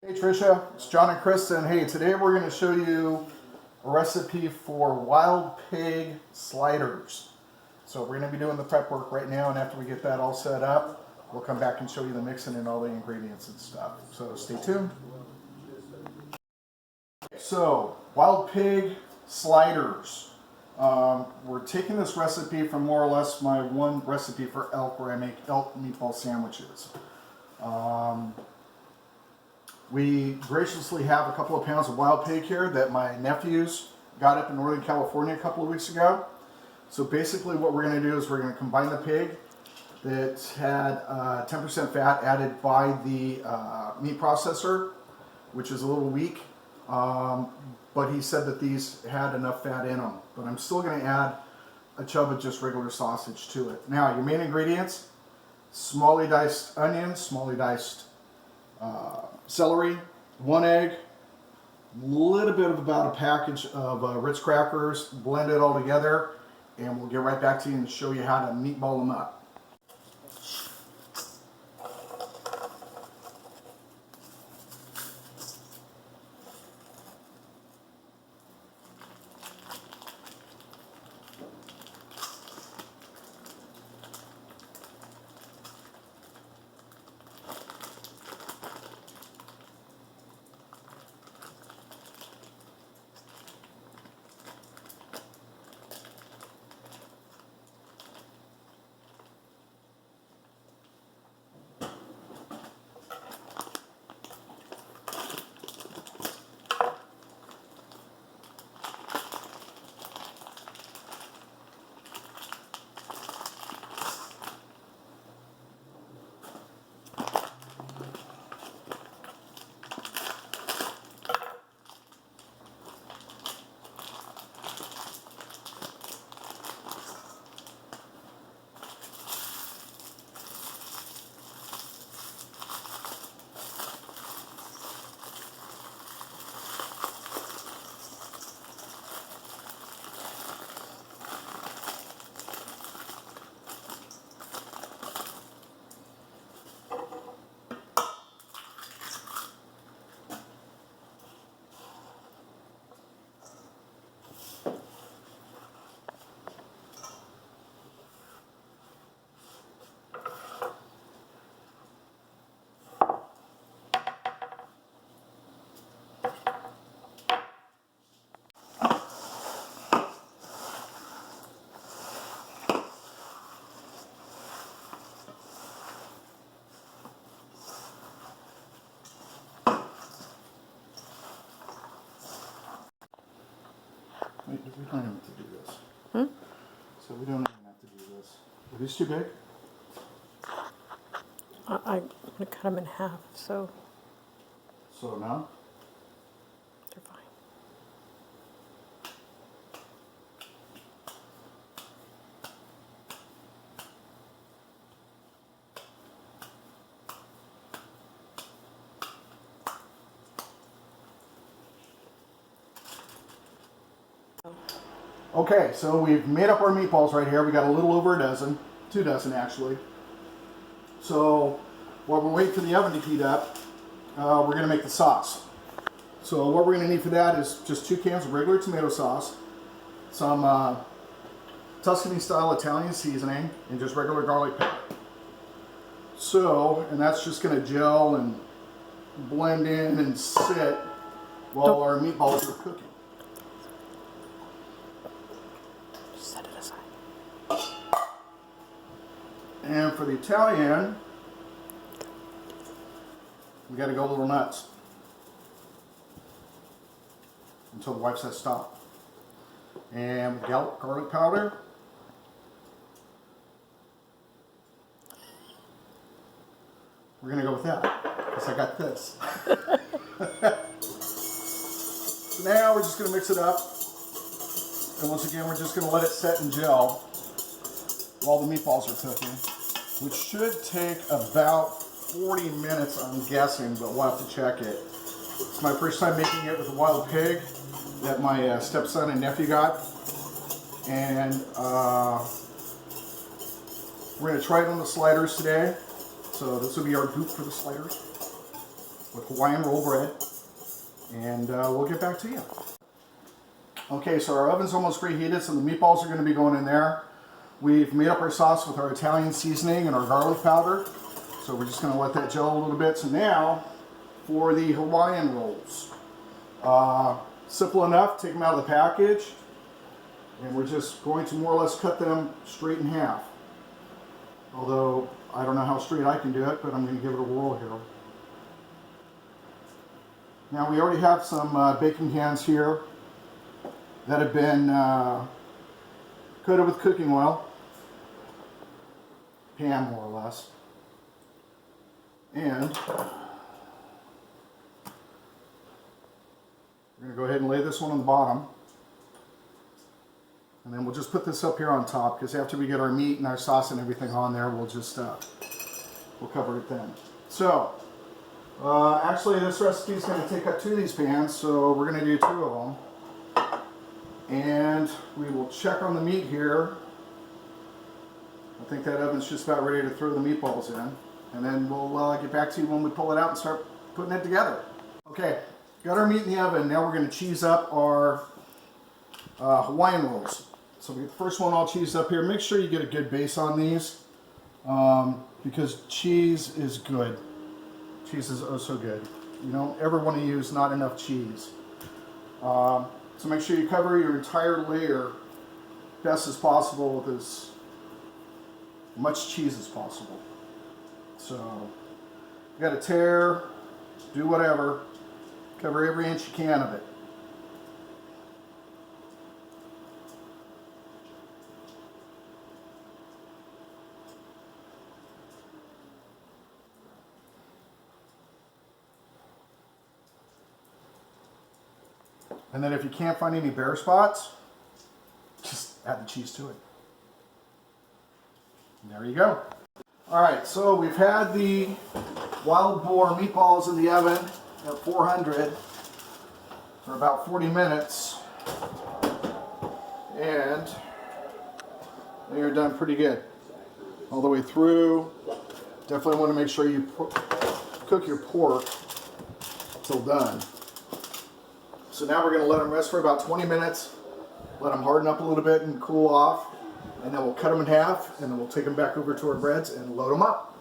Hey Tricia, it's John and Kristen. Hey, today we're going to show you a recipe for wild pig sliders. So we're going to be doing the prep work right now, and after we get that all set up, we'll come back and show you the mixing and all the ingredients and stuff. So stay tuned. So, wild pig sliders. We're taking this recipe from more or less my one recipe for elk, where I make elk meatball sandwiches. We graciously have a couple of pounds of wild pig here that my nephews got up in Northern California a couple of weeks ago. So basically what we're going to do is we're going to combine the pig that had 10% fat added by the meat processor, which is a little weak. But he said that these had enough fat in them. But I'm still going to add a chub of just regular sausage to it. Now, your main ingredients: smallly diced onions, smallly diced celery, 1 egg, a little bit of about a package of Ritz crackers, blend it all together, and we'll get right back to you and show you how to meatball them up. Wait, we don't have to do this. So we don't even have to do this. Are these too big? I'm going to cut them in half, so So now? they're fine. Okay, so we've made up our meatballs right here. We got a little over a dozen, 2 dozen actually. So while we're waiting for the oven to heat up, we're going to make the sauce. So what we're going to need for that is just 2 cans of regular tomato sauce, some Tuscany style Italian seasoning, and just regular garlic powder. So, and that's just going to gel and blend in and sit while our meatballs are cooking. Set it aside. And for the Italian, we got to go a little nuts until the wife says stop. And garlic powder. We're going to go with that because I got this. So now we're just going to mix it up. And once again, we're just going to let it set and gel while the meatballs are cooking, which should take about 40 minutes, I'm guessing, but we'll have to check it. It's my first time making it with a wild pig that my stepson and nephew got. And we're going to try it on the sliders today. So this will be our goop for the sliders. with Hawaiian roll bread, and we'll get back to you. Okay, so our oven's almost preheated, so the meatballs are going to be going in there. We've made up our sauce with our Italian seasoning and our garlic powder, so we're just going to let that gel a little bit. So now, for the Hawaiian rolls. Simple enough, take them out of the package, and we're just going to more or less cut them straight in half. Although, I don't know how straight I can do it, but I'm going to give it a whirl here. Now, we already have some baking pans here that have been coated with cooking oil. Pan, more or less. And we're going to go ahead and lay this one on the bottom. And then we'll just put this up here on top, because after we get our meat and our sauce and everything on there, we'll just we'll cover it then. So, actually this recipe is going to take up 2 of these pans, so we're going to do 2 of them. And we will check on the meat here. I think that oven's just about ready to throw the meatballs in. And then we'll get back to you when we pull it out and start putting it together. Okay, got our meat in the oven. Now we're going to cheese up our Hawaiian rolls. So we get the first one all cheesed up here. Make sure you get a good base on these, because cheese is good. Cheese is oh so good. You don't ever want to use not enough cheese. So make sure you cover your entire layer best as possible with as much cheese as possible. So you got to tear, do whatever, cover every inch you can of it. And then if you can't find any bare spots, just add the cheese to it. And there you go. All right, so we've had the wild boar meatballs in the oven at 400 for about 40 minutes. And they are done pretty good. All the way through. Definitely want to make sure you cook your pork till done. So now we're going to let them rest for about 20 minutes, let them harden up a little bit and cool off, and then we'll cut them in half, and then we'll take them back over to our breads and load them up.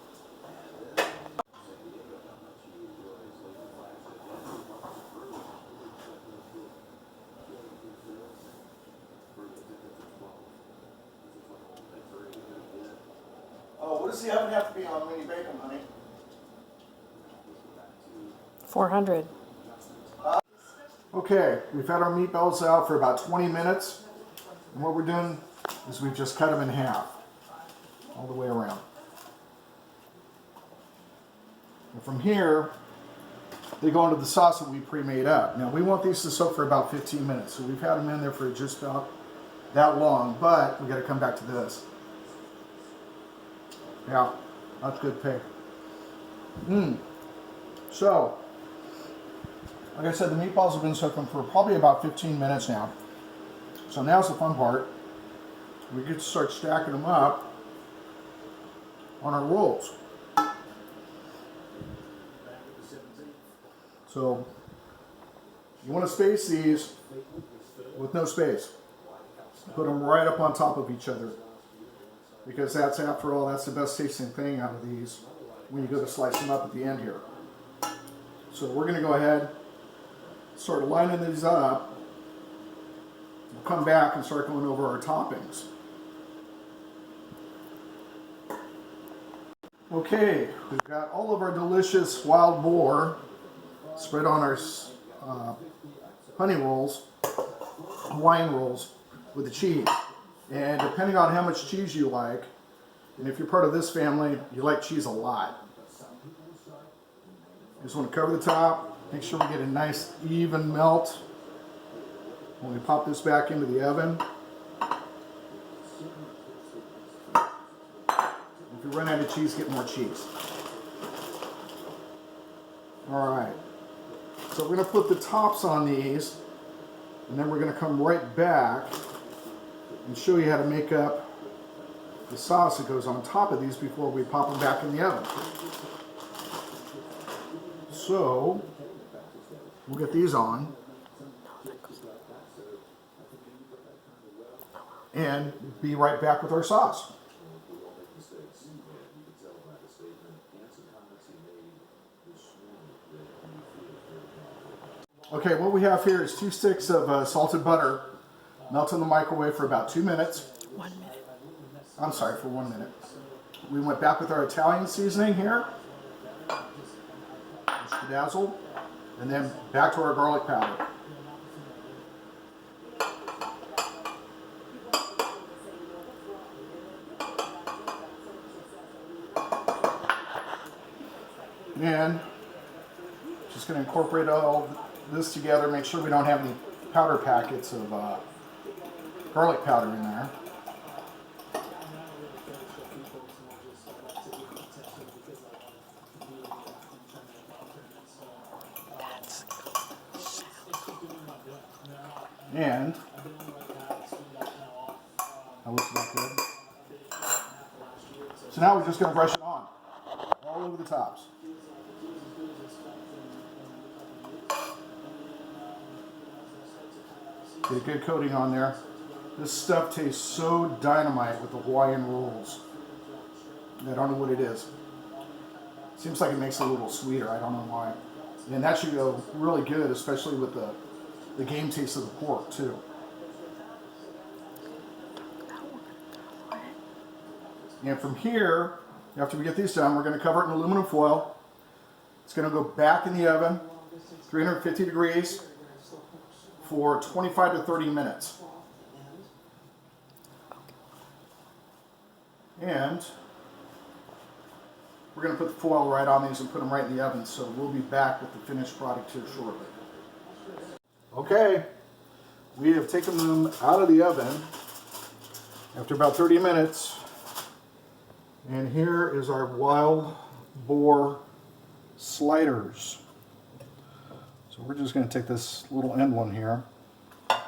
Oh, what does the oven have to be on when you bake them, honey? 400. Okay, we've had our meatballs out for about 20 minutes, and what we're doing is we've just cut them in half, all the way around. And from here, they go into the sauce that we pre-made up. Now, we want these to soak for about 15 minutes, so we've had them in there for just about that long, but we got to come back to this. Yeah, that's good pig. So, like I said, the meatballs have been soaking for probably about 15 minutes now. So now's the fun part. We get to start stacking them up on our rolls. So you want to space these with no space. Put them right up on top of each other, because that's, after all, that's the best tasting thing out of these when you go to slice them up at the end here. So we're going to go ahead, start lining these up. We'll come back and start going over our toppings. Okay, we've got all of our delicious wild boar spread on our honey rolls, Hawaiian rolls with the cheese. And depending on how much cheese you like, and if you're part of this family, you like cheese a lot. You just want to cover the top. Make sure we get a nice even melt when we pop this back into the oven. If you run out of cheese, get more cheese. Alright, so we're going to put the tops on these, and then we're going to come right back and show you how to make up the sauce that goes on top of these before we pop them back in the oven. So we'll get these on and be right back with our sauce. Okay, what we have here is 2 sticks of salted butter, melt in the microwave for about 2 minutes. 1 minute. I'm sorry, for 1 minute. We went back with our Italian seasoning here, dazzled, and then back to our garlic powder. And just going to incorporate all this together, make sure we don't have any powder packets of garlic powder in there. And that looks about good. So now we're just going to brush it on all over the tops. Get a good coating on there. This stuff tastes so dynamite with the Hawaiian rolls. I don't know what it is. Seems like it makes it a little sweeter. I don't know why. And that should go really good, especially with the game taste of the pork too. And from here, after we get these done, we're going to cover it in aluminum foil. It's going to go back in the oven, 350 degrees, for 25 to 30 minutes. And we're going to put the foil right on these and put them right in the oven, so we'll be back with the finished product here shortly. Okay, we have taken them out of the oven after about 30 minutes, and here is our wild boar sliders. So we're just going to take this little end one here. And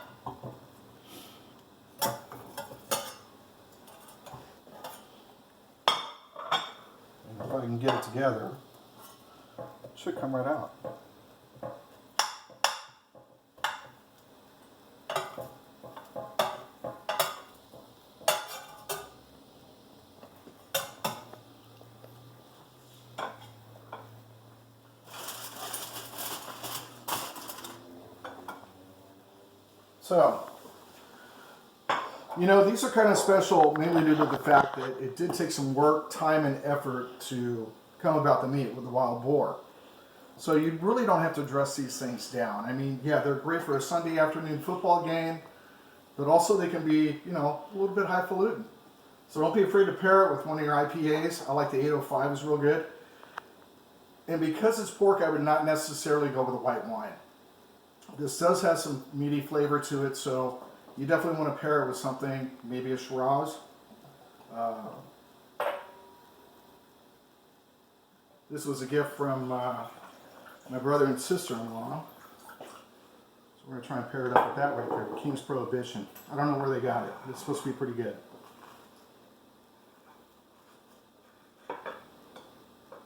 if I can get it together, it should come right out. So, you know, these are kind of special mainly due to the fact that it did take some work, time, and effort to come about the meat with the wild boar. So you really don't have to dress these things down. I mean, yeah, they're great for a Sunday afternoon football game, but also they can be, you know, a little bit highfalutin. So don't be afraid to pair it with one of your IPAs. I like the 805, is real good. And because it's pork, I would not necessarily go with a white wine. This does have some meaty flavor to it, so you definitely want to pair it with something, maybe a Shiraz. This was a gift from my brother and sister-in-law. So we're going to try and pair it up with that right there, King's Prohibition. I don't know where they got it. It's supposed to be pretty good.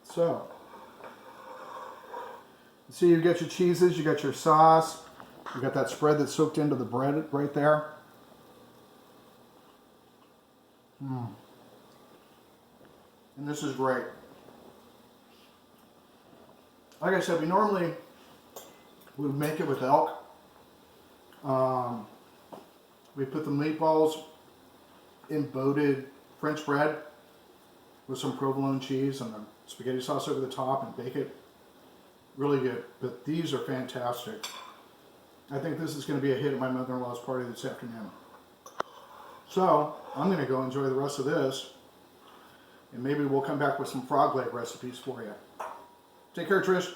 So, see, you got your cheeses, you got your sauce, you got that spread that's soaked into the bread right there. And this is great. Like I said, we normally would make it with elk. We put the meatballs in boated French bread with some provolone cheese and the spaghetti sauce over the top and bake it. Really good, but these are fantastic. I think this is going to be a hit at my mother-in-law's party this afternoon. So, I'm going to go enjoy the rest of this, and maybe we'll come back with some frog leg recipes for you. Take care, Trish.